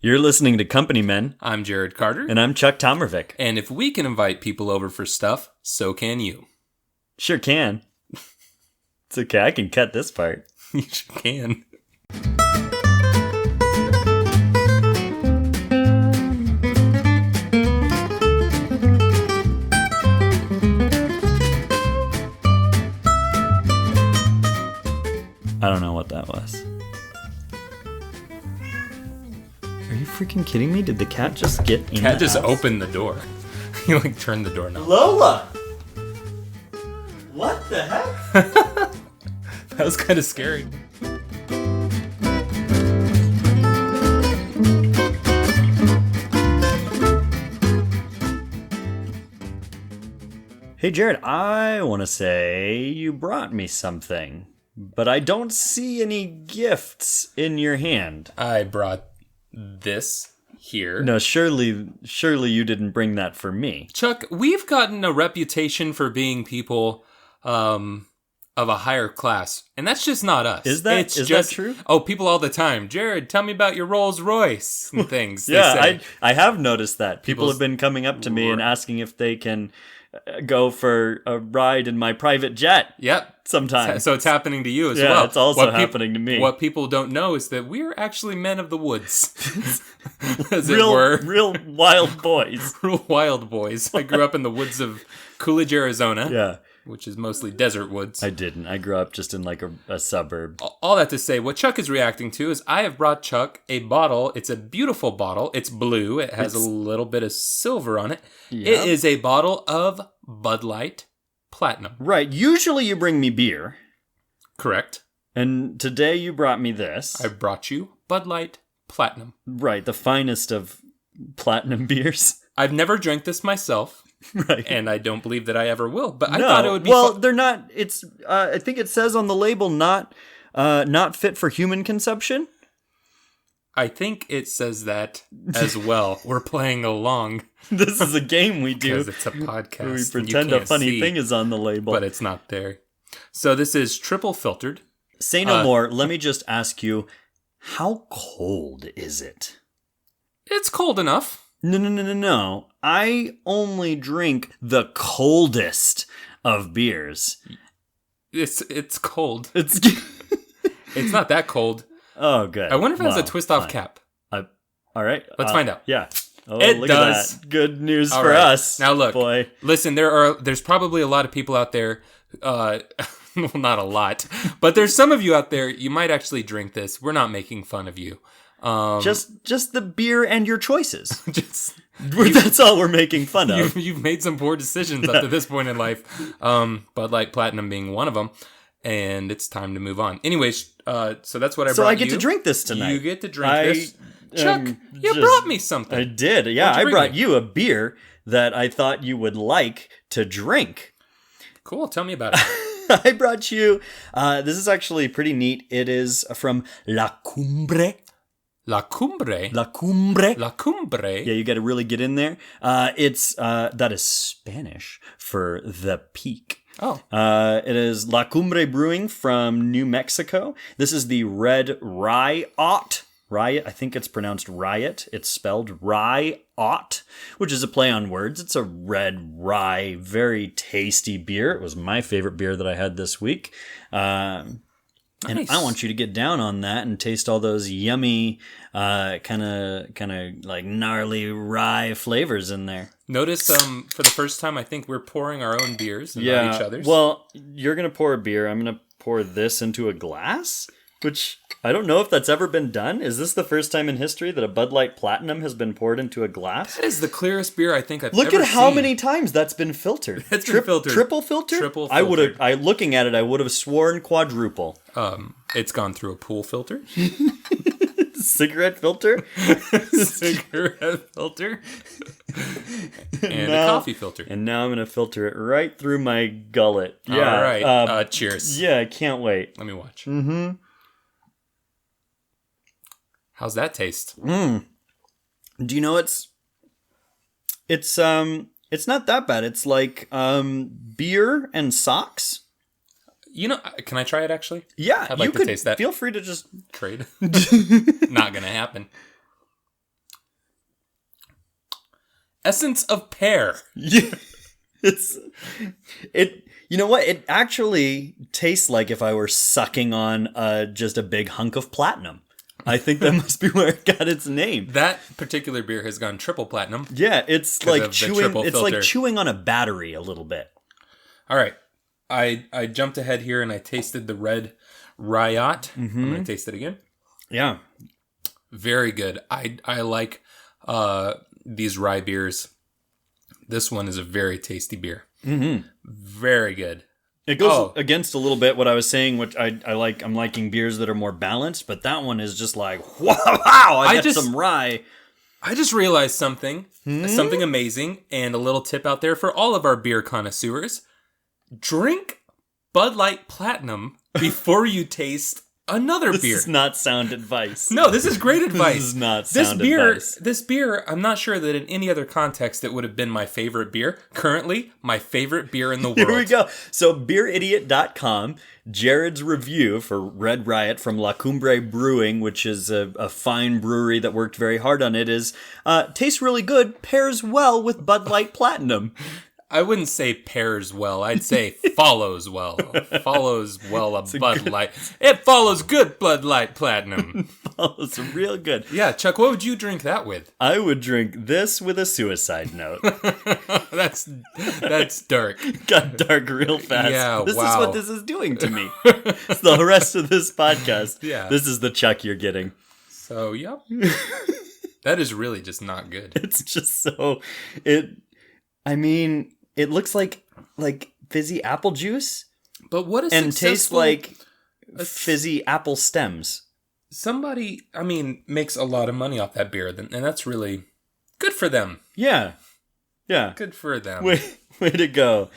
You're listening to Company Men. I'm Jared Carter. And I'm Chuck Tomervik. And if we can invite people over for stuff, so can you. Sure can. It's okay, I can cut this part. You sure can. I don't know what that was. Are you freaking kidding me? Did the cat just get in Cat the just house? opened the door. You turned the door knob. Lola! What the heck? That was kind of scary. Hey Jared, I want to say you brought me something, but I don't see any gifts in your hand. I brought this here. No, surely you didn't bring that for me. Chuck, we've gotten a reputation for being people of a higher class, and that's just not us. Is that true? Oh, people all the time. Jared, tell me about your Rolls Royce and things. Yeah, I have noticed that. People have been coming up to me and asking if they can go for a ride in my private jet. Yep. Sometimes. So it's happening to you as well. Yeah, it's also happening to me. What people don't know is that we're actually men of the woods, as it were. Real wild boys. Real wild boys. I grew up in the woods of Coolidge, Arizona. Yeah. Which is mostly desert woods. I didn't. I grew up just in like a suburb. All that to say, what Chuck is reacting to is I have brought Chuck a bottle. It's a beautiful bottle. It's blue. It has a little bit of silver on it. Yep. It is a bottle of Bud Light Platinum. Right. Usually you bring me beer. Correct. And today you brought me this. I brought you Bud Light Platinum. Right. The finest of platinum beers. I've never drank this myself. Right. And I don't believe that I ever will. But I thought it would be they're not. It's. I think it says on the label not fit for human consumption. I think it says that as well. We're playing along. This is a game we do. Because it's a podcast. We pretend a funny thing is on the label. But it's not there. So this is triple filtered. Say no more. Let me just ask you, how cold is it? It's cold enough. No. I only drink the coldest of beers. It's cold. It's not that cold. Oh, good. I wonder if it has a twist-off cap. All right. Let's find out. Yeah. Oh, it look does. At that. Good news for us. Now look, boy. Listen, there's probably a lot of people out there, well, not a lot, but there's some of you out there, you might actually drink this. We're not making fun of you. Just the beer and your choices. That's all we're making fun of. You've made some poor decisions up to this point in life. Bud Light Platinum being one of them. And it's time to move on. Anyways, so that's what I brought you. So I get to drink this tonight. You get to drink this. Chuck, you brought me something. I did. Yeah, I brought you a beer that I thought you would like to drink. Cool. Tell me about it. I brought you, this is actually pretty neat. It is from La Cumbre. La Cumbre? La Cumbre. La Cumbre? Yeah, you got to really get in there. That is Spanish for the peak. Oh. It is La Cumbre Brewing from New Mexico. This is the Red Riot. Riot, I think it's pronounced riot. It's spelled Riot, which is a play on words. It's a red rye, very tasty beer. It was my favorite beer that I had this week. And Nice. I want you to get down on that and taste all those yummy, kind of like gnarly rye flavors in there. Notice, for the first time, I think we're pouring our own beers and not each other's. Well, you're going to pour a beer. I'm going to pour this into a glass, which I don't know if that's ever been done. Is this the first time in history that a Bud Light Platinum has been poured into a glass? That is the clearest beer I think I've Look ever seen. at how many times that's been filtered. It's been filtered. Triple filter? Triple filtered. Looking at it, I would have sworn quadruple. It's gone through a pool filter. Cigarette filter? Cigarette filter. And a coffee filter. And now I'm going to filter it right through my gullet. Yeah. All right. Cheers. Yeah, I can't wait. Let me watch. Mm-hmm. How's that taste? Do you know it's not that bad. It's like beer and socks. You know, can I try it actually? Yeah, I'd like to taste that. Feel free to just trade. Not gonna happen. essence of pear. Yeah, it. You know what? It actually tastes like if I were sucking on just a big hunk of platinum. I think that must be where it got its name. That particular beer has gone triple platinum. Yeah, it's like chewing. It's like chewing on a battery a little bit. All right, I jumped ahead here and I tasted the red Riot. I'm gonna taste it again. Yeah, very good. I like these rye beers. This one is a very tasty beer. Very good. It goes against a little bit what I was saying, which I like. I'm liking beers that are more balanced, but that one is just like, wow, I got some rye. I just realized something amazing, and a little tip out there for all of our beer connoisseurs. Drink Bud Light Platinum before you taste another beer. This is not sound advice. No, this is great advice. This is not sound advice. This beer, I'm not sure that in any other context it would have been my favorite beer. Currently, my favorite beer in the world. Here we go. So, beeridiot.com, Jared's review for Red Riot from La Cumbre Brewing, which is a fine brewery that worked very hard on it, is tastes really good, pairs well with Bud Light Platinum. I wouldn't say pairs well. I'd say follows well. Follows well a Bud Light. It follows good Bud Light Platinum. Follows real good. Yeah, Chuck, what would you drink that with? I would drink this with a suicide note. That's dark. Got dark real fast. Yeah, this is what this is doing to me. It's the rest of this podcast. Yeah. This is the Chuck you're getting. So, yep. That is really just not good. It's just so... It looks like fizzy apple juice, but what is and tastes like fizzy apple stems. Somebody, makes a lot of money off that beer, and that's really good for them. Yeah, good for them. Way to go,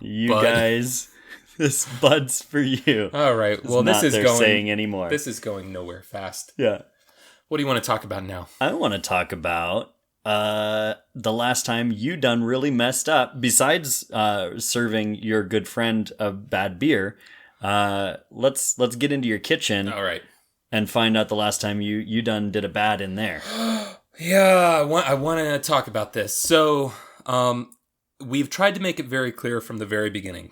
you Bud. Guys! This Bud's for you. All right. Well, this is going saying anymore. This is going nowhere fast. Yeah. What do you want to talk about now? I want to talk about. The last time you done really messed up, besides serving your good friend a bad beer, let's get into your kitchen. All right. And find out the last time you done did a bad in there. Yeah, I want to talk about this. So, we've tried to make it very clear from the very beginning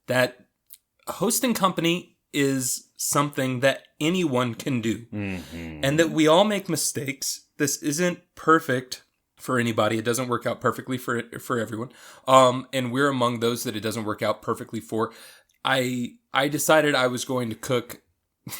that a hosting company is something that anyone can do. And that we all make mistakes. This isn't perfect for anybody. It doesn't work out perfectly for everyone. And we're among those that it doesn't work out perfectly for. I decided I was going to cook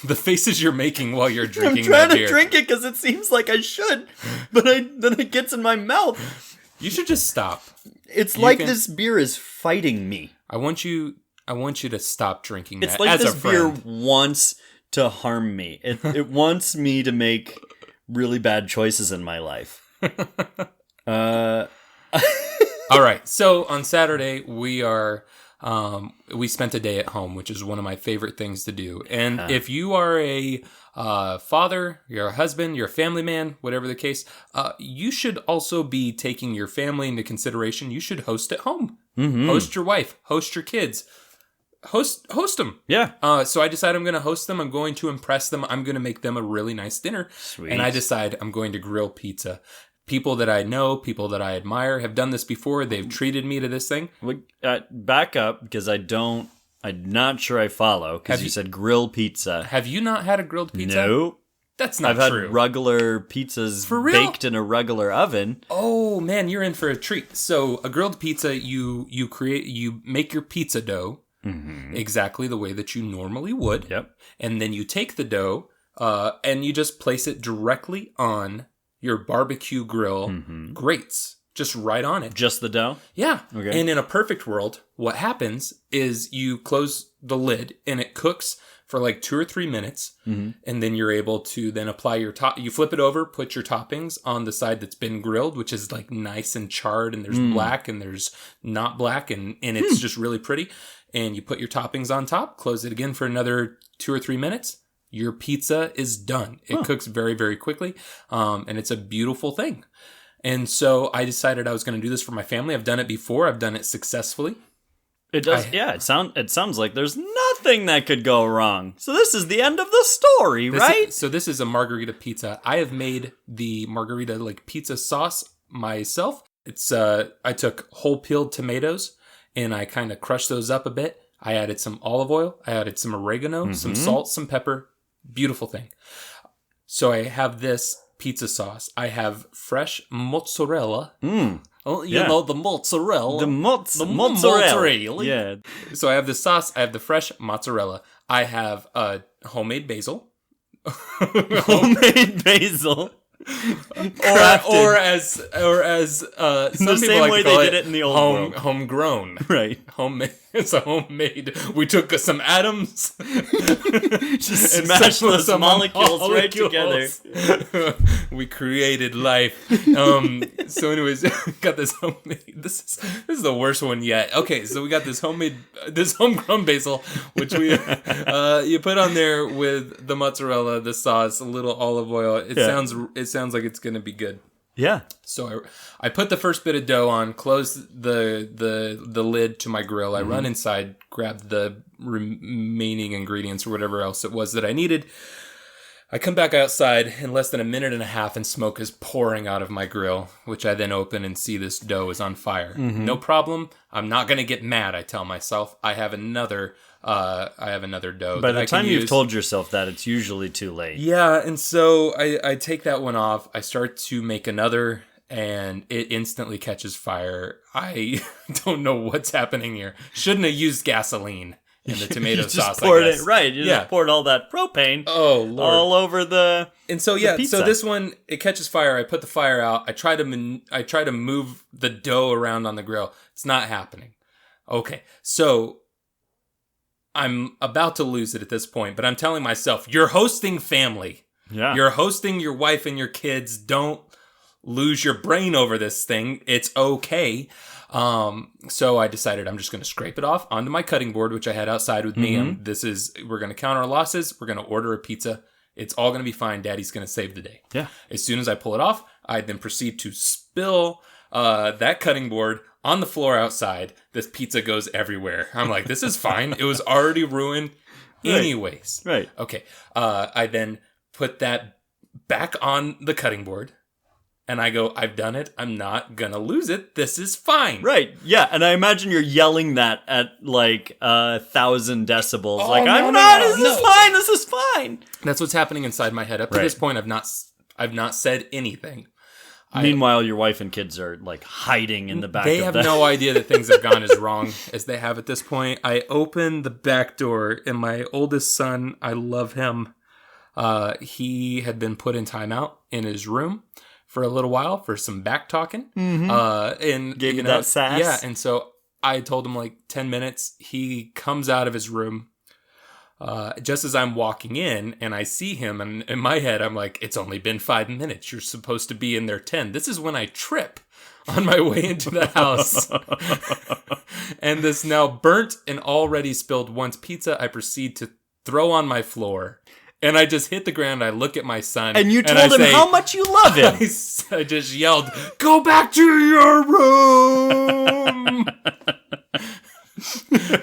the faces you're making while you're drinking that beer. I'm trying to drink it because it seems like I should, but then it gets in my mouth. You should just stop. It's this beer is fighting me. I want you to stop drinking that. It's like this beer wants to harm me. It wants me to make really bad choices in my life. All right. So on Saturday we spent a day at home, which is one of my favorite things to do. And if you are a father, you're a husband, you're a family man, whatever the case, you should also be taking your family into consideration. You should host at home. Host your wife, host your kids. Host them. Yeah. So I decide I'm going to host them. I'm going to impress them. I'm going to make them a really nice dinner. Sweet. And I decide I'm going to grill pizza. People that I know, people that I admire have done this before. They've treated me to this thing. Back up, because I'm not sure I follow, because you said grill pizza. Have you not had a grilled pizza? No. That's not true. I've true. had regular pizzas baked in a regular oven. Oh, man, you're in for a treat. So a grilled pizza, you make your pizza dough. Exactly the way that you normally would. Yep. And then you take the dough and you just place it directly on your barbecue grill grates. Just right on it. Just the dough? Yeah. Okay. And in a perfect world, what happens is you close the lid and it cooks for like 2 or 3 minutes. And then you're able to then apply your you flip it over, put your toppings on the side that's been grilled, which is like nice and charred, and there's black and there's not black, and it's just really pretty. And you put your toppings on top, close it again for another 2 or 3 minutes. Your pizza is done. It cooks very, very quickly. And it's a beautiful thing. And so I decided I was going to do this for my family. I've done it before. I've done it successfully. It does. It sounds like there's nothing that could go wrong. So this is the end of the story, right? So this is a margarita pizza. I have made the margarita pizza sauce myself. It's I took whole peeled tomatoes and I kind of crushed those up a bit. I added some olive oil. I added some oregano, some salt, some pepper. Beautiful thing. So I have this pizza sauce. I have fresh mozzarella. Oh, you know, the mozzarella. The mozzarella. Yeah. So I have the sauce. I have the fresh mozzarella. I have homemade basil. Homemade basil. or as some the people same like way to call they it, did it in the old world. Homegrown. Right. Homemade. It's a homemade. We took some atoms, just smashed those molecules right together. We created life. So, anyways, got this homemade. This is the worst one yet. Okay, so we got this homegrown basil, which we you put on there with the mozzarella, the sauce, a little olive oil. It sounds like it's gonna be good. Yeah. So I put the first bit of dough on, closed the lid to my grill. I run inside, grabbed the remaining ingredients or whatever else it was that I needed. I come back outside in less than a minute and a half and smoke is pouring out of my grill, which I then open and see this dough is on fire. No problem. I'm not going to get mad, I tell myself. I have another dough. By the time you've told yourself that, it's usually too late. Yeah, and so I take that one off. I start to make another, and it instantly catches fire. I don't know what's happening here. Shouldn't have used gasoline in the tomato sauce, I guess. You just poured all that propane Lord. all over the And so, the pizza. so this one, it catches fire. I put the fire out. I try to move the dough around on the grill. It's not happening. Okay, so I'm about to lose it at this point, but I'm telling myself, you're hosting family. Yeah. You're hosting your wife and your kids. Don't lose your brain over this thing. It's okay. So I decided I'm just going to scrape it off onto my cutting board, which I had outside with me. And we're going to count our losses. We're going to order a pizza. It's all going to be fine. Daddy's going to save the day. Yeah. As soon as I pull it off, I then proceed to spill that cutting board on the floor outside. This pizza goes everywhere. I'm like, this is fine. It was already ruined anyways. Right. Okay. I then put that back on the cutting board. And I go, I've done it. I'm not going to lose it. This is fine. Right. Yeah. And I imagine you're yelling that at like 1,000 decibels. This is fine. That's what's happening inside my head. Up to this point, I've not said anything. Meanwhile, your wife and kids are like hiding in the back. They have no idea that things have gone as wrong as they have at this point. I open the back door, and my oldest son, I love him. He had been put in timeout in his room for a little while for some back talking. And gave you that sass. Yeah, and so I told him like 10 minutes. He comes out of his room just as I'm walking in, and I see him, and in my head, I'm like, it's only been 5 minutes. You're supposed to be in there 10. This is when I trip on my way into the house. And this now burnt and already spilled once pizza, I proceed to throw on my floor. And I just hit the ground. I look at my son. And you told him how much you love him. I just yelled, "Go back to your room!"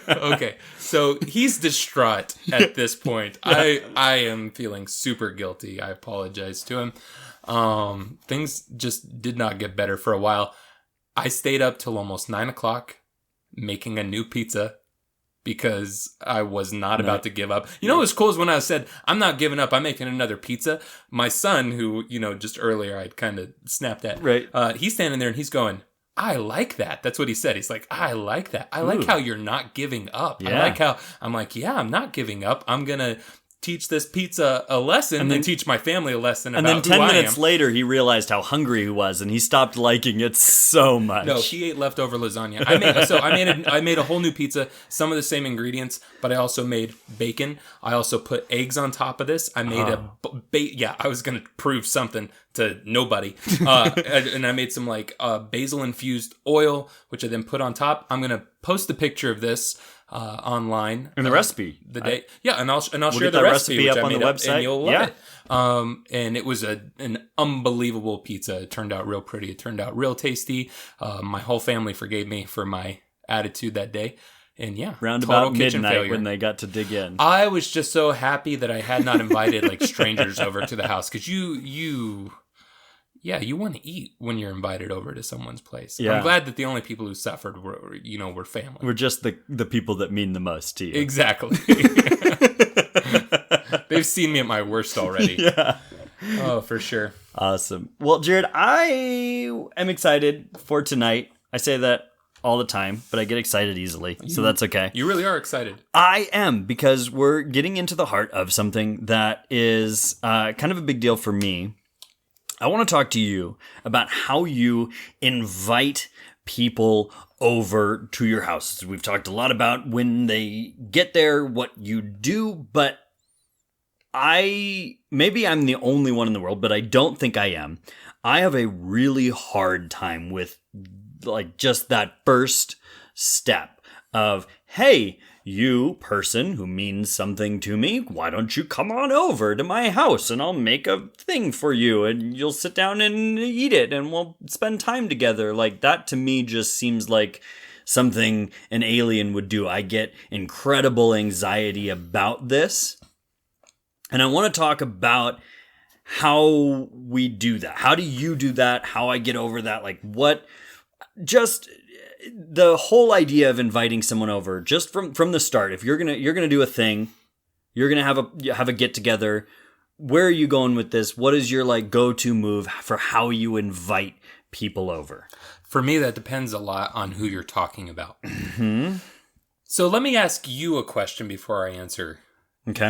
Okay, so he's distraught at this point. I am feeling super guilty. I apologize to him. Things just did not get better for a while. I stayed up till almost 9 o'clock making a new pizza, because I was not about to give up. You know what was cool is when I said, I'm not giving up, I'm making another pizza. My son, who, just earlier I'd kind of snapped at. Right. He's standing there and he's going, I like that. That's what he said. He's like, I like that. I like how you're not giving up. Yeah. I like how, I'm like, yeah, I'm not giving up. I'm going to teach this pizza a lesson and then teach my family a lesson about who I am. And then 10 minutes later, he realized how hungry he was, and he stopped liking it so much. No, he ate leftover lasagna. I made a whole new pizza, some of the same ingredients, but I also made bacon. I also put eggs on top of this. I made I was going to prove something to nobody. And I made some basil infused oil, which I then put on top. I'm going to post a picture of this online. And the recipe. And I'll share the recipe up which on the website. And you'll love it. And it was an unbelievable pizza. It turned out real pretty. It turned out real tasty. My whole family forgave me for my attitude that day. And round about midnight when they got to dig in. I was just so happy that I had not invited strangers over to the house, because you yeah, you want to eat when you're invited over to someone's place. Yeah. I'm glad that the only people who suffered were family. We're just the people that mean the most to you. Exactly. They've seen me at my worst already. Yeah. Oh, for sure. Awesome. Well, Jared, I am excited for tonight. I say that all the time, but I get excited easily, so that's okay. You really are excited. I am, because we're getting into the heart of something that is kind of a big deal for me. I want to talk to you about how you invite people over to your house. We've talked a lot about when they get there, what you do, but maybe I'm the only one in the world, but I don't think I am. I have a really hard time with like just that first step of, hey, you person who means something to me, why don't you come on over to my house and I'll make a thing for you and you'll sit down and eat it and we'll spend time together. Like, that to me just seems like something an alien would do. I get incredible anxiety about this. And I want to talk about how we do that. How do you do that? How I get over that? Like, what, just the whole idea of inviting someone over, just from the start. If you're gonna do a thing, you're gonna have a get together. Where are you going with this? What is your like go-to move for how you invite people over? For me, that depends a lot on who you're talking about. Mm-hmm. So let me ask you a question before I answer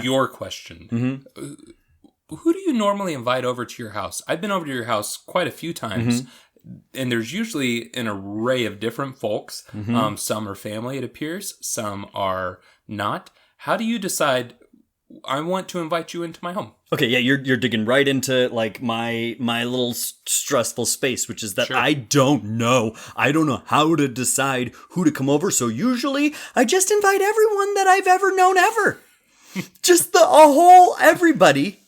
your question. Mm-hmm. Who do you normally invite over to your house? I've been over to your house quite a few times, and there's usually an array of different folks. Some are family, it appears. Some are not. How do you decide, I want to invite you into my home? Okay, yeah, you're digging right into like my little stressful space, which is that Sure. I don't know how to decide who to come over. So usually I just invite everyone that I've ever known ever. Just a whole everybody.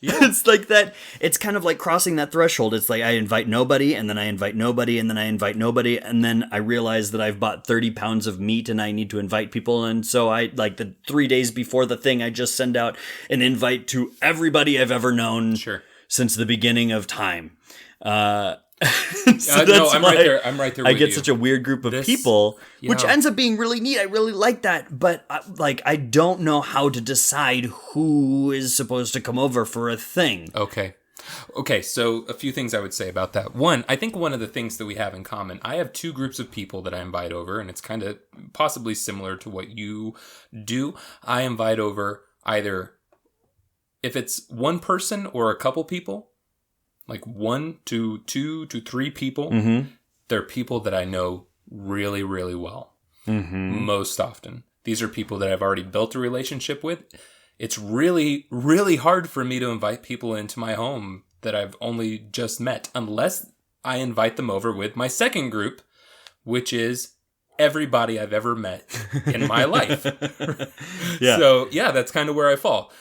Yeah. It's like that. It's kind of like crossing that threshold. It's like I invite nobody, and then I invite nobody, and then I invite nobody, and then I realize that I've bought 30 pounds of meat and I need to invite people. And so I, like the 3 days before the thing, I just send out an invite to everybody I've ever known since the beginning of time. So no, I'm right there. I'm right there with you. I get such a weird group of people, which ends up being really neat. I really like that. But I don't know how to decide who is supposed to come over for a thing. Okay, so a few things I would say about that. One, I think one of the things that we have in common, I have two groups of people that I invite over, and it's kind of possibly similar to what you do. I invite over either, if it's one person or a couple people, like 1 to 2 to 3 people, they're people that I know really, really well. Most often. These are people that I've already built a relationship with. It's really, really hard for me to invite people into my home that I've only just met, unless I invite them over with my second group, which is everybody I've ever met in my life. So, yeah, that's kind of where I fall.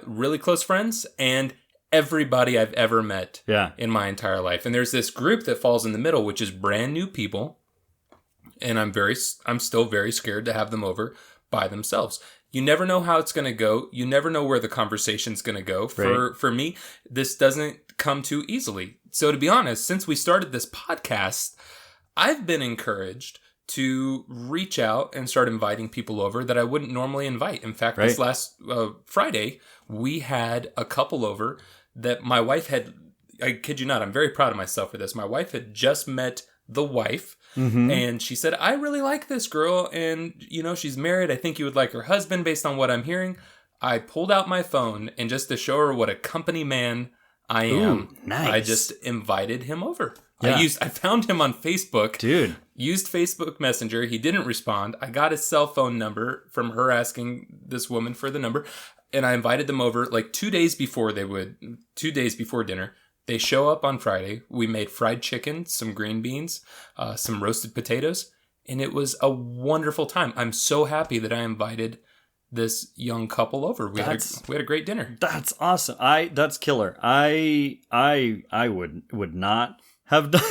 Really close friends and everybody I've ever met in my entire life. And there's this group that falls in the middle, which is brand new people. And I'm still very scared to have them over by themselves. You never know how it's going to go. You never know where the conversation's going to go. For me, this doesn't come too easily. So to be honest, since we started this podcast, I've been encouraged to reach out and start inviting people over that I wouldn't normally invite. In fact, this last Friday, we had a couple over that my wife had, I kid you not, I'm very proud of myself for this. My wife had just met the wife, and she said, I really like this girl, and, she's married. I think you would like her husband based on what I'm hearing. I pulled out my phone, and just to show her what a company man I am, I just invited him over. Yeah. I found him on Facebook. Dude. Used Facebook Messenger. He didn't respond. I got his cell phone number from her asking this woman for the number. And I invited them over like 2 days before 2 days before dinner. They show up on Friday. We made fried chicken, some green beans, some roasted potatoes. And it was a wonderful time. I'm so happy that I invited this young couple over. We had a great dinner. That's awesome. That's killer. I would not have done.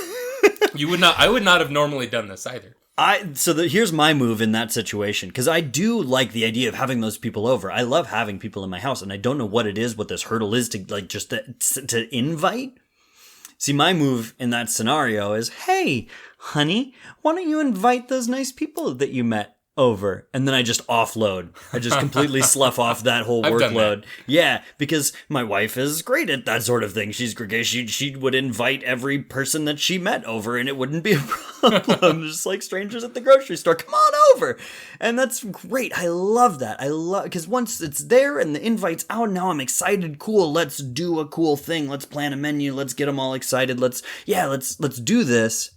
You would not. I would not have normally done this either. Here's my move in that situation, because I do like the idea of having those people over. I love having people in my house, and I don't know what it is, what this hurdle is to like just to invite. See, my move in that scenario is, hey, honey, why don't you invite those nice people that you met over? And then I just offload. I just completely slough off that whole I've done workload. that. Yeah, because my wife is great at that sort of thing. She's great. She would invite every person that she met over, and it wouldn't be a problem. Just like strangers at the grocery store. Come on over. And that's great. I love that. Because once it's there and the invite's out, now I'm excited. Cool. Let's do a cool thing. Let's plan a menu. Let's get them all excited. Let's do this.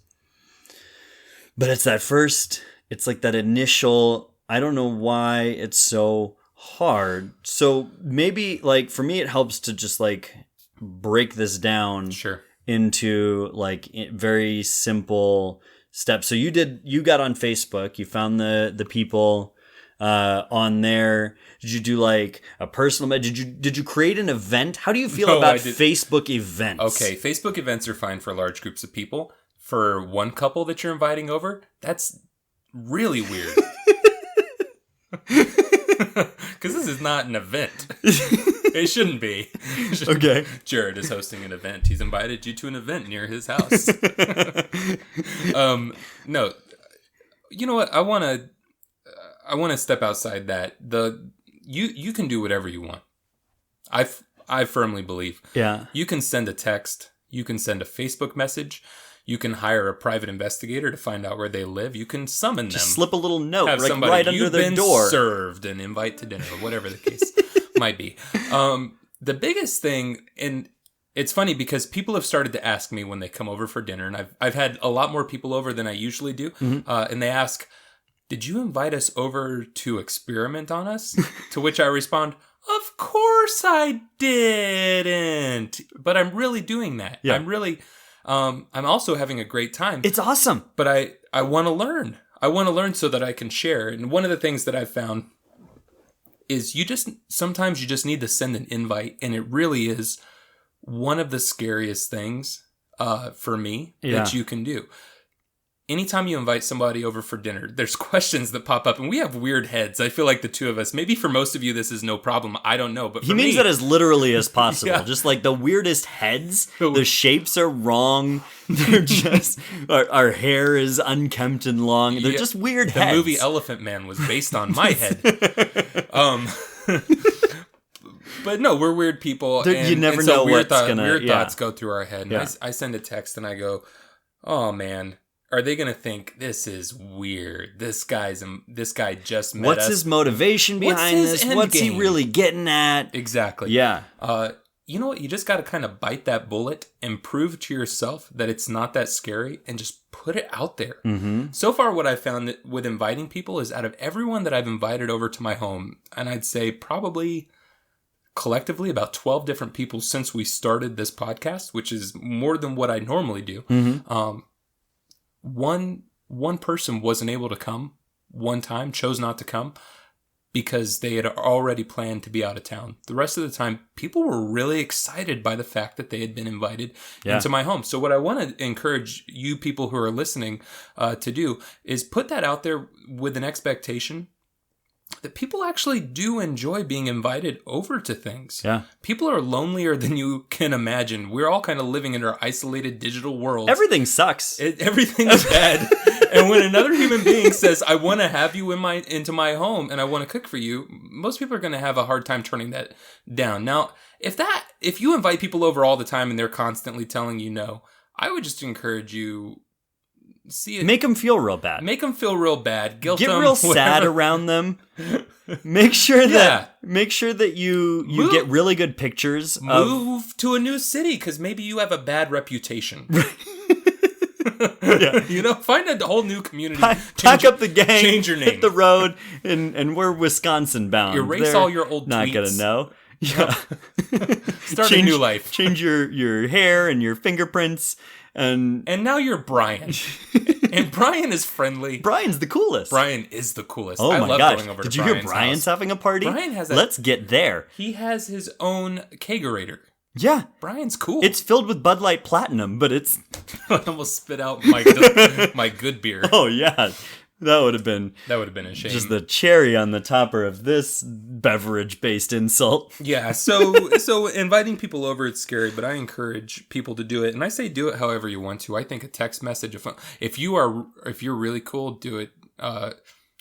But it's that first... It's like that initial, I don't know why it's so hard. So maybe like for me, it helps to just like break this down into like very simple steps. So you got on Facebook, you found the people on there. Did you do like a personal, did you create an event? How do you feel about Facebook events? Okay. Facebook events are fine for large groups of people. For one couple that you're inviting over, that's really weird. Because this is not an event. It shouldn't be. Okay. Jared is hosting an event. He's invited you to an event near his house. No. You know what? I want to step outside that. You can do whatever you want. I firmly believe. Yeah. You can send a text. You can send a Facebook message. You can hire a private investigator to find out where they live. You can summon them. Just slip a little note right under their door. Served and invite to dinner, or whatever the case might be. The biggest thing, and it's funny because people have started to ask me when they come over for dinner, and I've had a lot more people over than I usually do, and they ask, "Did you invite us over to experiment on us?" To which I respond, "Of course I didn't, but I'm really doing that. Yeah. I'm also having a great time. It's awesome. But I want to learn. I want to learn so that I can share. And one of the things that I've found is sometimes you just need to send an invite. And it really is one of the scariest things for me that you can do. Anytime you invite somebody over for dinner, there's questions that pop up, and we have weird heads. I feel like the two of us, maybe for most of you, this is no problem. I don't know. But he means that as literally as possible. Yeah. Just like the weirdest heads, the shapes are wrong. They're just, our hair is unkempt and long. They're just weird heads. The movie Elephant Man was based on my head. But no, we're weird people. You never know weird what's going to... Weird thoughts go through our head. And I send a text and I go, oh man... Are they going to think this is weird? This guy just met us. What's his motivation behind this? What's he really getting at? Exactly. Yeah. You know what? You just got to kind of bite that bullet and prove to yourself that it's not that scary and just put it out there. Mm-hmm. So far, what I've found with inviting people is out of everyone that I've invited over to my home, and I'd say probably collectively about 12 different people since we started this podcast, which is more than what I normally do. Mm-hmm. One person wasn't able to come one time, chose not to come because they had already planned to be out of town. The rest of the time, people were really excited by the fact that they had been invited into my home. So what I want to encourage you people who are listening to do is put that out there with an expectation that people actually do enjoy being invited over to things. Yeah. People are lonelier than you can imagine. We're all kind of living in our isolated digital world. Everything sucks. Everything is bad. And when another human being says, I want to have you into my home and I want to cook for you, most people are going to have a hard time turning that down. Now, if you invite people over all the time and they're constantly telling you no, I would just encourage you... Make them feel real bad. Make them feel real bad. Guilt Get them. Real sad around them. Make sure that you get really good pictures. Move to a new city because maybe you have a bad reputation. Find a whole new community. Pack up the gang. Change your name. Hit the road, and we're Wisconsin bound. Erase all your old not tweets. Gonna know. Yeah. Start a new life. Change your hair and your fingerprints. And now you're Brian. And Brian is friendly. Brian's the coolest. Brian is the coolest. Oh I my love gosh. going over Did to you Brian's hear Brian's house. having a party? Brian has Let's get there. He has his own kegerator. Yeah. Brian's cool. It's filled with Bud Light Platinum, but it's... I almost spit out my good beer. Oh, yeah. That would have been a shame. just the cherry on the topper of this beverage-based insult. Yeah, so inviting people over, it's scary, but I encourage people to do it. And I say do it however you want to. I think a text message, if you're really cool, do it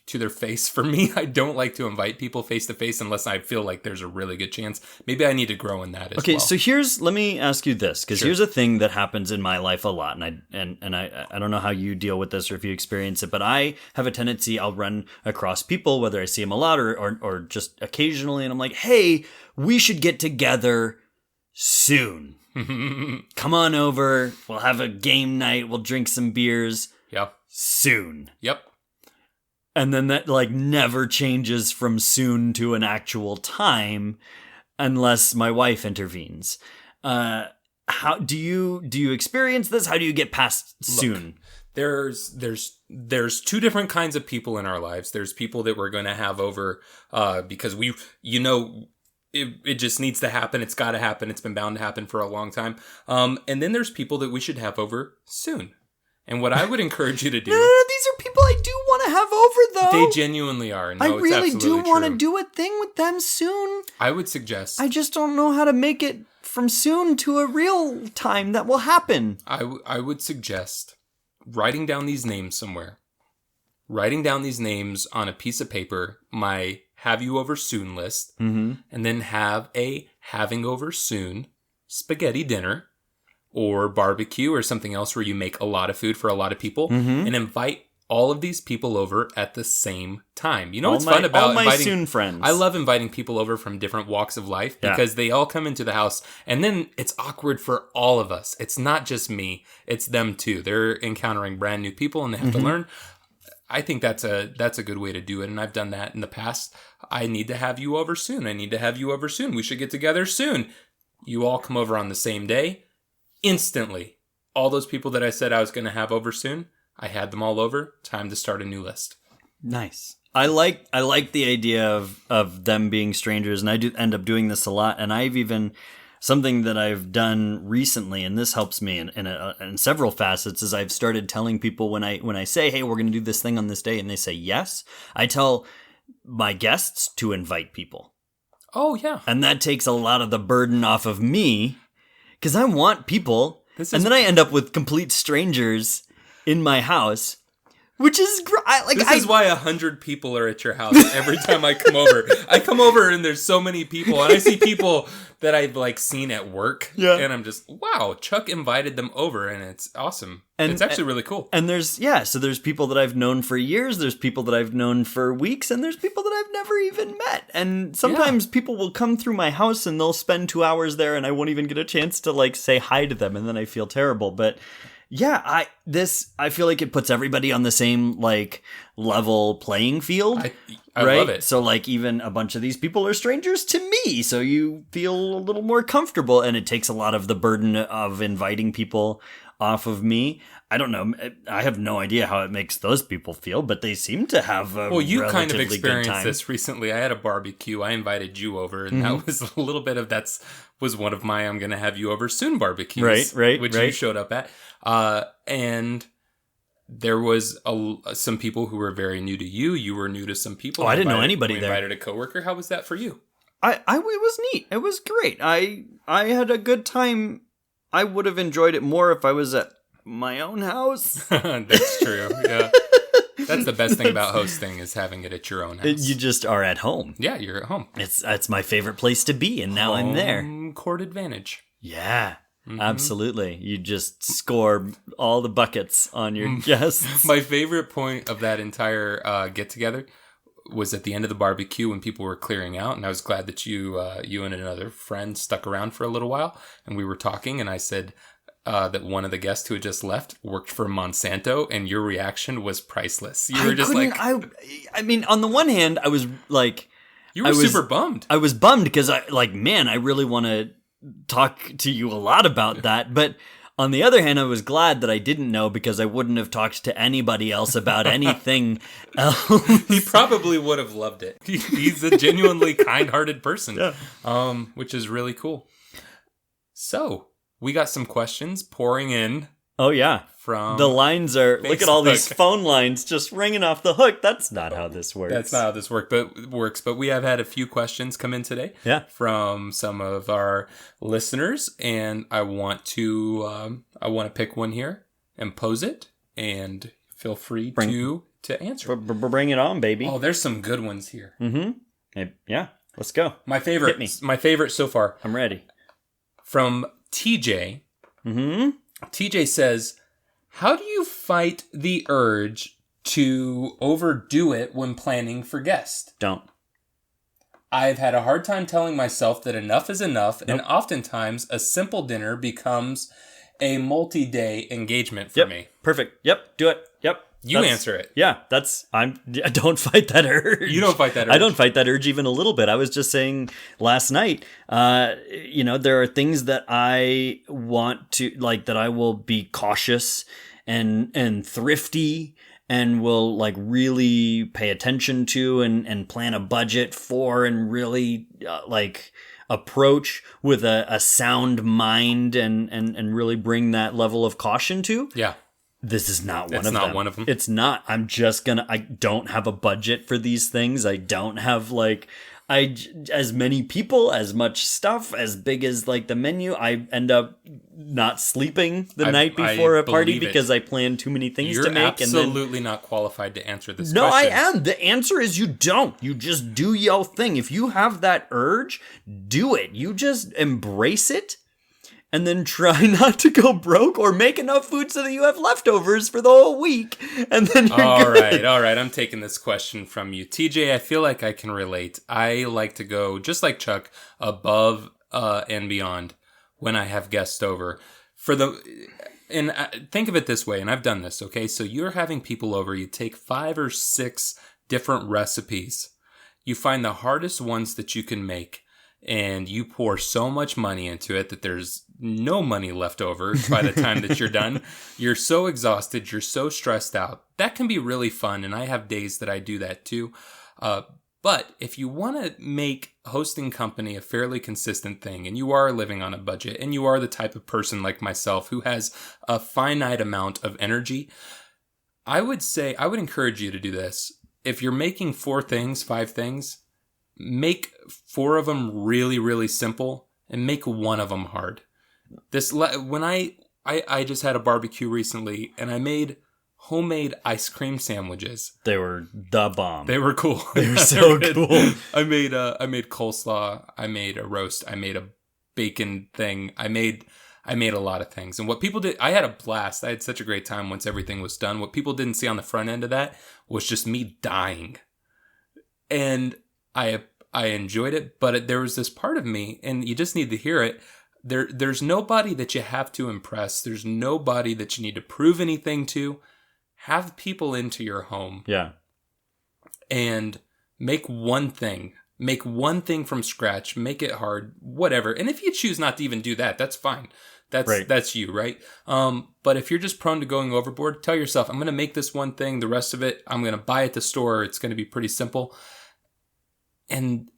to their face. For me, I don't like to invite people face to face unless I feel like there's a really good chance. Maybe I need to grow in that as well. Okay, so let me ask you this, because here's a thing that happens in my life a lot, and I don't know how you deal with this or if you experience it, but I have a tendency, I'll run across people, whether I see them a lot or just occasionally, and I'm like, hey, we should get together soon. Come on over, we'll have a game night, we'll drink some beers. Yep. Soon. Yep. And then that never changes from soon to an actual time unless my wife intervenes. How do you experience this? How do you get past soon? Look, there's two different kinds of people in our lives. There's people that we're going to have over because it just needs to happen. It's got to happen. It's been bound to happen for a long time. And then there's people that we should have over soon. And what I would encourage you to do... these are people I do want to have over, though. They genuinely are. No, I really do want to true. do a thing with them soon. I would suggest... I just don't know how to make it from soon to a real time that will happen. I would suggest writing down these names somewhere. Writing down these names on a piece of paper, my have you over soon list, and then have a having over soon spaghetti dinner. Or barbecue or something else where you make a lot of food for a lot of people and invite all of these people over at the same time. You know what's fun about inviting soon friends? I love inviting people over from different walks of life because they all come into the house and then it's awkward for all of us. It's not just me, it's them too. They're encountering brand new people and they have to learn. I think that's a good way to do it, and I've done that in the past. I need to have you over soon. I need to have you over soon. We should get together soon. You all come over on the same day. Instantly, all those people that I said I was going to have over soon, I had them all over. Time to start a new list. Nice. I like the idea of them being strangers, and I do end up doing this a lot. And I've even something that I've done recently, and this helps me in several facets, is I've started telling people when I say, hey, we're going to do this thing on this day, and they say yes, I tell my guests to invite people. Oh yeah, and that takes a lot of the burden off of me. Because I want people, and then I end up with complete strangers in my house, which is this is why 100 people are at your house every time I come over. I come over and there's so many people, and I see people that I've seen at work, and I'm just, wow, Chuck invited them over, and it's awesome. And it's actually really cool. And there's people that I've known for years, there's people that I've known for weeks, and there's people that I've never even met. And sometimes people will come through my house and they'll spend 2 hours there, and I won't even get a chance to say hi to them, and then I feel terrible. But yeah, I feel like it puts everybody on the same level playing field. I love it. So even a bunch of these people are strangers to me, so you feel a little more comfortable, and it takes a lot of the burden of inviting people off of me. I don't know. I have no idea how it makes those people feel, but they seem to have a you relatively kind of experienced good time. this recently. I had a barbecue. I invited you over, and that was a little bit of was one of my I'm going to have you over soon barbecues. Right. Which you showed up at. And there was some people who were very new to you. You were new to some people. Oh, I didn't know anybody there. We invited a coworker. How was that for you? It was neat. It was great. I had a good time. I would have enjoyed it more if I was at my own house. That's true. Yeah. That's the best thing about hosting is having it at your own house. You just are at home. Yeah, you're at home. It's my favorite place to be, and now I'm there. Home court advantage. Yeah. Absolutely. You just score all the buckets on your guests. My favorite point of that entire get-together was at the end of the barbecue when people were clearing out, and I was glad that you and another friend stuck around for a little while, and we were talking, and I said that one of the guests who had just left worked for Monsanto, and your reaction was priceless. You were just I mean, on the one hand, I was you were super bummed. I was bummed because I really want to talk to you a lot about that, but on the other hand, I was glad that I didn't know, because I wouldn't have talked to anybody else about anything else. He probably would have loved it. He's a genuinely kind-hearted person, which is really cool. So, we got some questions pouring in. Oh, yeah. from The lines are, look at all these Facebook. phone lines just ringing off the hook. That's not how this works. That's not how this works, but we have had a few questions come in today from some of our listeners, and I want to pick one here and pose it, and feel free to answer. Bring it on, baby. Oh, there's some good ones here. Mm-hmm. Yeah, let's go. My favorite so far. I'm ready. From TJ. Mm-hmm. TJ says, how do you fight the urge to overdo it when planning for guests? Don't. I've had a hard time telling myself that enough is enough, and oftentimes a simple dinner becomes a multi-day engagement for me. Perfect. Yep. Do it. Yep. Answer it. Yeah, I don't fight that urge. You don't fight that urge. I don't fight that urge even a little bit. I was just saying last night, there are things that I want to, like, that I will be cautious and thrifty and will, like, really pay attention to and plan a budget for and really, approach with a sound mind and really bring that level of caution to. Yeah. This is not one of them. It's not one of them. It's not. I don't have a budget for these things. I don't have as many people, as much stuff, as big as like the menu. I end up not sleeping the night before a party because I plan too many things to make. You're absolutely not qualified to answer this question. No, I am. The answer is you don't. You just do your thing. If you have that urge, do it. You just embrace it. And then try not to go broke or make enough food so that you have leftovers for the whole week. And then you're good. All right. I'm taking this question from you. TJ, I feel like I can relate. I like to go, just like Chuck, above and beyond when I have guests over. And think of it this way, and I've done this, okay? So you're having people over. You take 5 or 6 different recipes. You find the hardest ones that you can make. And you pour so much money into it that there's no money left over by the time that you're done. You're so exhausted. You're so stressed out. That can be really fun. And I have days that I do that too. But if you want to make hosting company a fairly consistent thing, and you are living on a budget, and you are the type of person like myself who has a finite amount of energy, I would encourage you to do this. If you're making 4 things, 5 things, make 4 of them really, really simple and make 1 of them hard. When I just had a barbecue recently and I made homemade ice cream sandwiches. They were the bomb. They were cool. They were so cool. I made coleslaw. I made a roast. I made a bacon thing. I made a lot of things. And what people did, I had a blast. I had such a great time once everything was done. What people didn't see on the front end of that was just me dying. And I enjoyed it, but there was this part of me, and you just need to hear it. There's nobody that you have to impress. There's nobody that you need to prove anything to. Have people into your home. Yeah. And make one thing. Make one thing from scratch. Make it hard. Whatever. And if you choose not to even do that, that's fine. That's you, right? But if you're just prone to going overboard, tell yourself, I'm going to make this one thing. The rest of it, I'm going to buy at the store. It's going to be pretty simple. And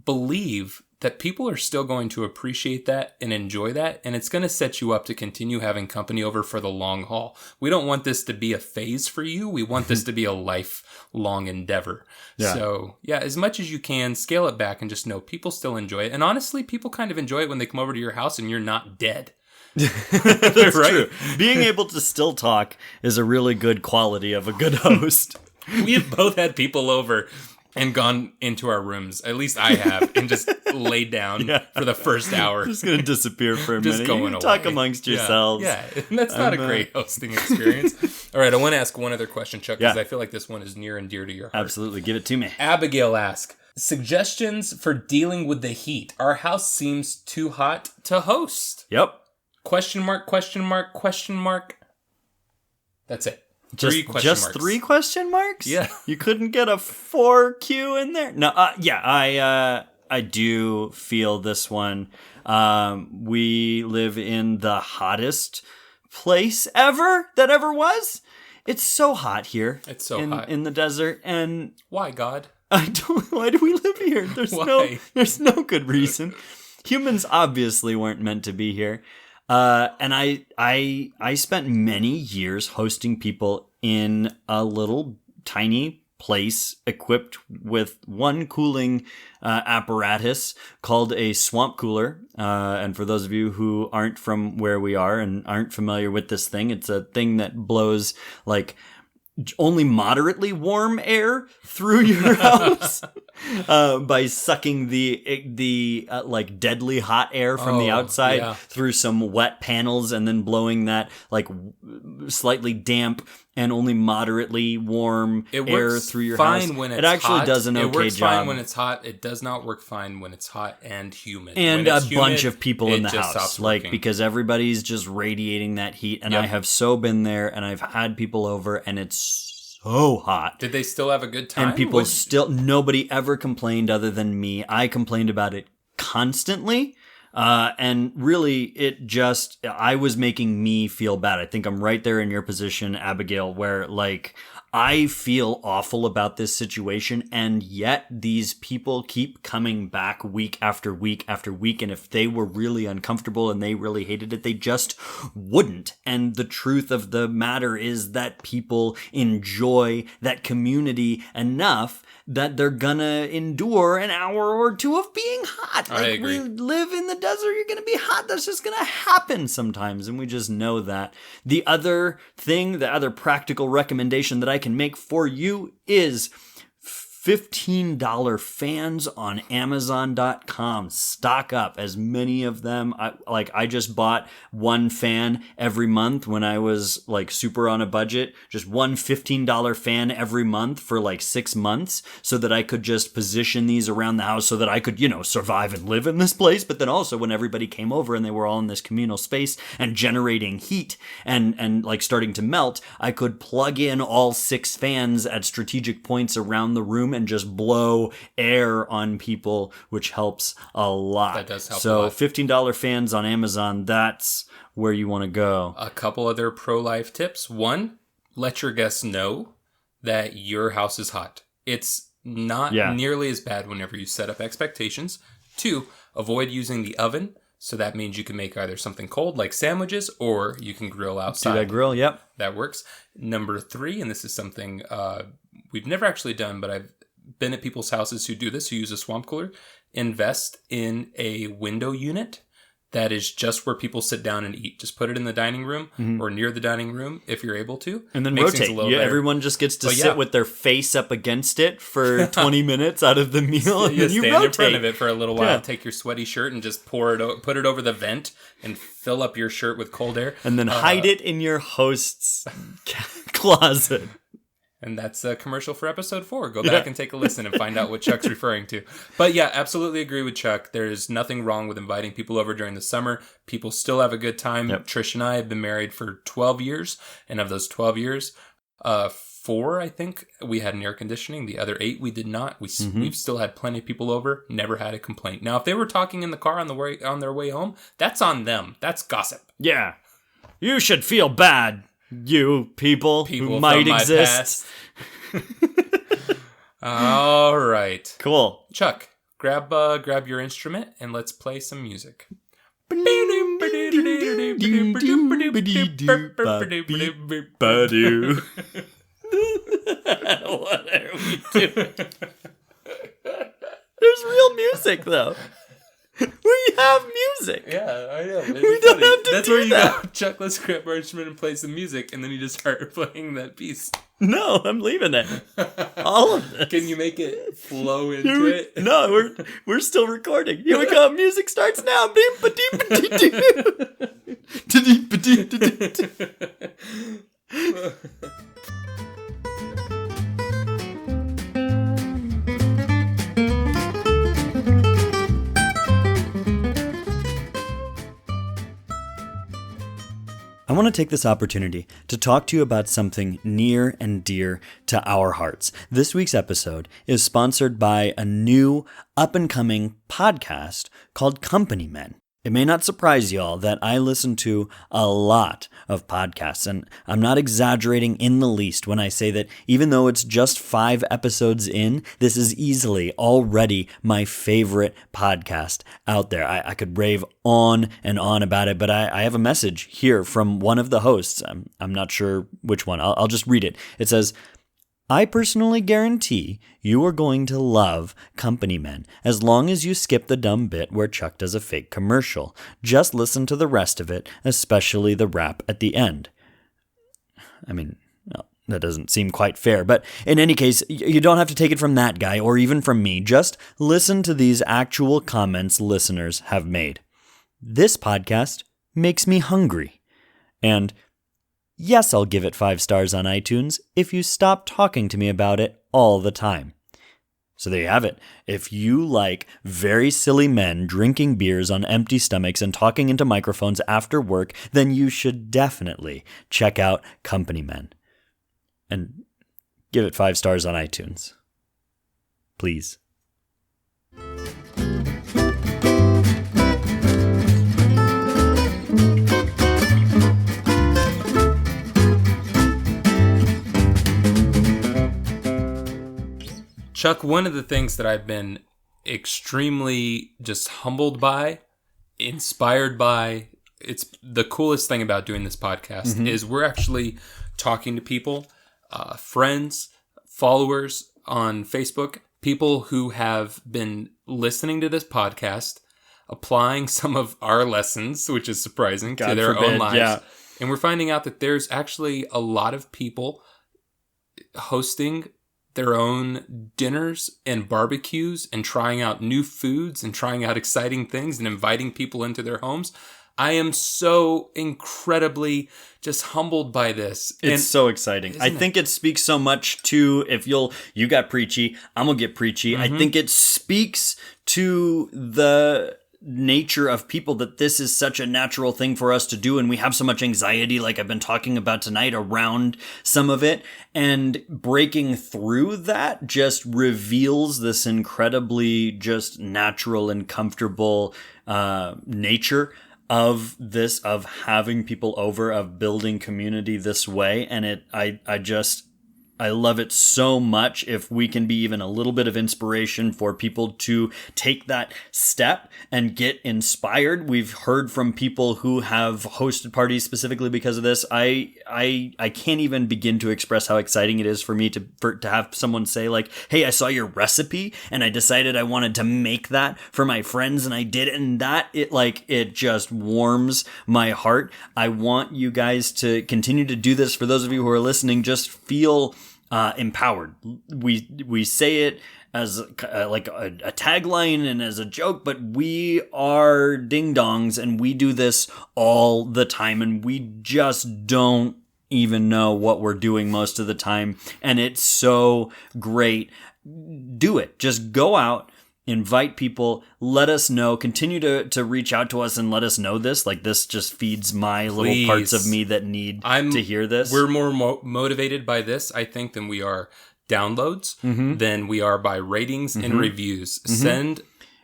believe that people are still going to appreciate that and enjoy that. And it's going to set you up to continue having company over for the long haul. We don't want this to be a phase for you. We want this to be a lifelong endeavor. Yeah. So yeah, as much as you can, scale it back and just know people still enjoy it. And honestly, people kind of enjoy it when they come over to your house and you're not dead. That's right. True. Being able to still talk is a really good quality of a good host. We have both had people over and gone into our rooms, at least I have, and just laid down for the first hour. Just going to disappear for a minute. Just going away. Talk amongst yourselves. Yeah, and that's not a great hosting experience. All right, I want to ask one other question, Chuck, because I feel like this one is near and dear to your heart. Absolutely, give it to me. Abigail asks, suggestions for dealing with the heat. Our house seems too hot to host. Yep. Question mark, question mark, question mark. That's it. Just 3 question marks? Yeah. You couldn't get a 4Q in there? No, I do feel this one. We live in the hottest place that ever was. It's so hot here. It's so hot. In the desert. And why, God? Why do we live here? There's no good reason. Humans obviously weren't meant to be here. And I spent many years hosting people in a little tiny place equipped with one cooling apparatus called a swamp cooler. And for those of you who aren't from where we are and aren't familiar with this thing, it's a thing that blows like only moderately warm air through your house by sucking the like deadly hot air from the outside through some wet panels and then blowing that like slightly damp and only moderately warm air through your house. When it's it actually hot. Does an okay job. It works fine when it's hot. It does not work fine when it's hot and humid. And a bunch of people in the house, like because everybody's just radiating that heat. And I have so been there, and I've had people over, and it's so hot. Did they still have a good time? And people nobody ever complained other than me. I complained about it constantly. And really, I was making me feel bad. I think I'm right there in your position, Abigail, where like I feel awful about this situation, and yet these people keep coming back week after week after week. And if they were really uncomfortable and they really hated it, they just wouldn't. And the truth of the matter is that people enjoy that community enough that they're gonna endure an hour or two of being hot. I agree. We live in the desert, you're gonna be hot. That's just gonna happen sometimes, and we just know that. The other practical recommendation that I can make for you is $15 fans on Amazon.com. Stock up as many of them. I just bought one fan every month when I was like super on a budget. Just one $15 fan every month for like 6 months so that I could just position these around the house so that I could, survive and live in this place. But then also when everybody came over and they were all in this communal space and generating heat and like starting to melt, I could plug in all 6 fans at strategic points around the room and just blow air on people, which helps a lot. That does help a lot. So $15 fans on Amazon, that's where you want to go. A couple other pro-life tips. 1, let your guests know that your house is hot. It's not nearly as bad whenever you set up expectations. 2, avoid using the oven. So that means you can make either something cold like sandwiches, or you can grill outside. Do that grill, yep. That works. Number 3, and this is something we've never actually done, but I've been at people's houses who do this, who use a swamp cooler. Invest in a window unit that is just where people sit down and eat. Just put it in the dining room or near the dining room if you're able to. And then rotate. Everyone just gets to sit with their face up against it for 20 minutes out of the meal. And then you stand rotate in front of it for a little while. Take your sweaty shirt and just put it over the vent and fill up your shirt with cold air. And then hide it in your host's closet. And that's a commercial for episode 4. Go back and take a listen and find out what Chuck's referring to. But yeah, absolutely agree with Chuck. There's nothing wrong with inviting people over during the summer. People still have a good time. Yep. Trish and I have been married for 12 years. And of those 12 years, 4, I think, we had an air conditioning. The other 8, we did not. We've still had plenty of people over. Never had a complaint. Now, if they were talking in the car on their way home, that's on them. That's gossip. Yeah. You should feel bad. You people who might exist. All right. Cool. Chuck, grab your instrument and let's play some music. What are we doing? There's real music, though. We have music. Yeah, I know. We don't have to That's do where you that. go. Chuck, let's grab our instrument and play some music, and then you just start playing that piece. No, I'm leaving it. All of this. Can you make it flow into it? No, we're still recording. Here we go. Music starts now. I want to take this opportunity to talk to you about something near and dear to our hearts. This week's episode is sponsored by a new up-and-coming podcast called Company Men. It may not surprise y'all that I listen to a lot of podcasts, and I'm not exaggerating in the least when I say that even though it's just 5 episodes in, this is easily already my favorite podcast out there. I could rave on and on about it, but I have a message here from one of the hosts. I'm not sure which one. I'll just read it. It says, I personally guarantee you are going to love Company Men as long as you skip the dumb bit where Chuck does a fake commercial. Just listen to the rest of it, especially the rap at the end. I mean, no, that doesn't seem quite fair, but in any case, you don't have to take it from that guy or even from me. Just listen to these actual comments listeners have made. This podcast makes me hungry. And yes, I'll give it 5 stars on iTunes if you stop talking to me about it all the time. So there you have it. If you like very silly men drinking beers on empty stomachs and talking into microphones after work, then you should definitely check out Company Men. And give it 5 stars on iTunes. Please. Chuck, one of the things that I've been extremely just humbled by, inspired by, it's the coolest thing about doing this podcast is we're actually talking to people, friends, followers on Facebook, people who have been listening to this podcast, applying some of our lessons, which is surprising, to their own lives. Yeah. And we're finding out that there's actually a lot of people hosting their own dinners and barbecues and trying out new foods and trying out exciting things and inviting people into their homes. I am so incredibly just humbled by this. It's so exciting. I think it speaks so much to, you got preachy, I'm going to get preachy. I think it speaks to the nature of people that this is such a natural thing for us to do, and we have so much anxiety, like I've been talking about tonight, around some of it, and breaking through that just reveals this incredibly just natural and comfortable nature of this, of having people over, of building community this way. And I love it so much if we can be even a little bit of inspiration for people to take that step and get inspired. We've heard from people who have hosted parties specifically because of this. I can't even begin to express how exciting it is for me to have someone say like, hey, I saw your recipe and I decided I wanted to make that for my friends, and I did it, and it just warms my heart. I want you guys to continue to do this. For those of you who are listening, just feel empowered. We say it as like a tagline and as a joke, but we are ding dongs and we do this all the time, and we just don't even know what we're doing most of the time. And it's so great. Do it. Just go out, invite people, let us know, continue to reach out to us and let us know this. Like, this just feeds my little parts of me that need to hear this. We're more motivated by this, I think, than we are downloads, than we are by ratings and reviews. Send...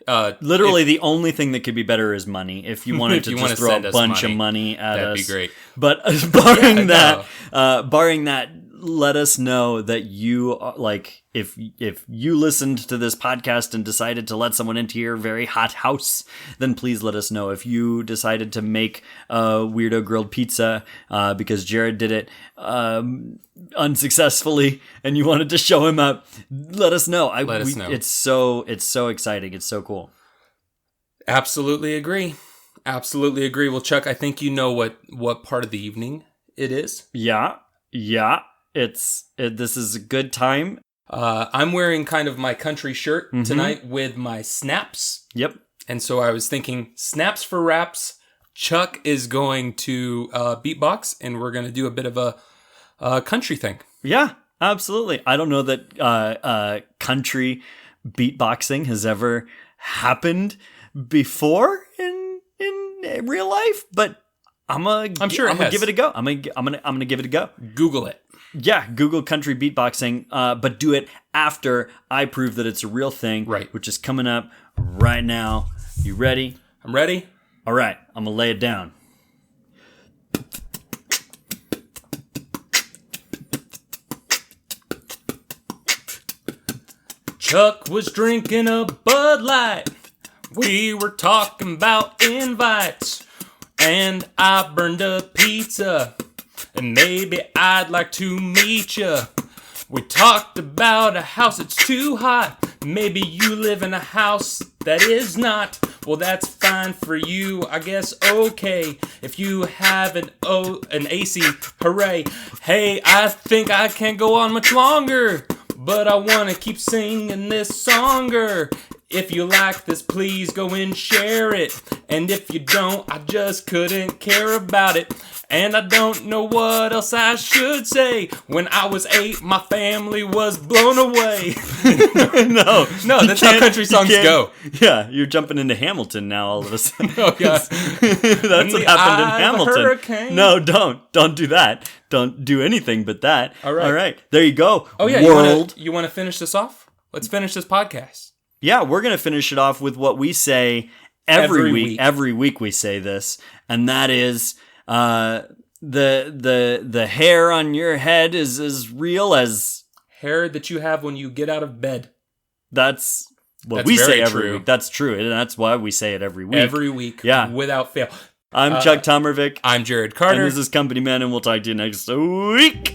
literally the only thing that could be better is money. If you wanted to just throw a bunch of money at us. That'd be great. But barring that, let us know that you like, if you listened to this podcast and decided to let someone into your very hot house, then please let us know. If you decided to make a weirdo grilled pizza because Jared did it unsuccessfully and you wanted to show him up, let us know. Let us know. It's so exciting. It's so cool. Absolutely agree. Well, Chuck, I think you know what part of the evening it is. Yeah. This is a good time. I'm wearing kind of my country shirt tonight with my snaps. Yep. And so I was thinking, snaps for raps. Chuck is going to beatbox, and we're going to do a bit of a country thing. Yeah, absolutely. I don't know that country beatboxing has ever happened before in real life, but I'm gonna give it a go. I'm gonna give it a go. Google it. Yeah, Google country beatboxing, but do it after I prove that it's a real thing, right? Which is coming up right now. You ready? I'm ready. All right, I'm going to lay it down. Chuck was drinking a Bud Light. We were talking about invites. And I burned a pizza. And maybe I'd like to meet ya. We talked about a house that's too hot. Maybe you live in a house that is not. Well, that's fine for you, I guess, okay. If you have an AC, hooray. Hey, I think I can't go on much longer, but I want to keep singing this songer. If you like this, please go and share it. And if you don't, I just couldn't care about it. And I don't know what else I should say. When I was 8, my family was blown away. No, that's how country songs go. Yeah, you're jumping into Hamilton now all of a sudden. Oh, God. That's what happened in Hamilton. Hurricane. No, don't do that. Don't do anything but that. All right. There you go. Oh, yeah. World. You want to finish this off? Let's finish this podcast. Yeah, we're going to finish it off with what we say every week. Every week we say this, and that is the hair on your head is as real as hair that you have when you get out of bed. That's what we say every true. week. That's true, and that's why we say it every week. Every week, yeah, without fail. I'm Chuck Tomervik. I'm Jared Carter. And this is Company Man, and we'll talk to you next week.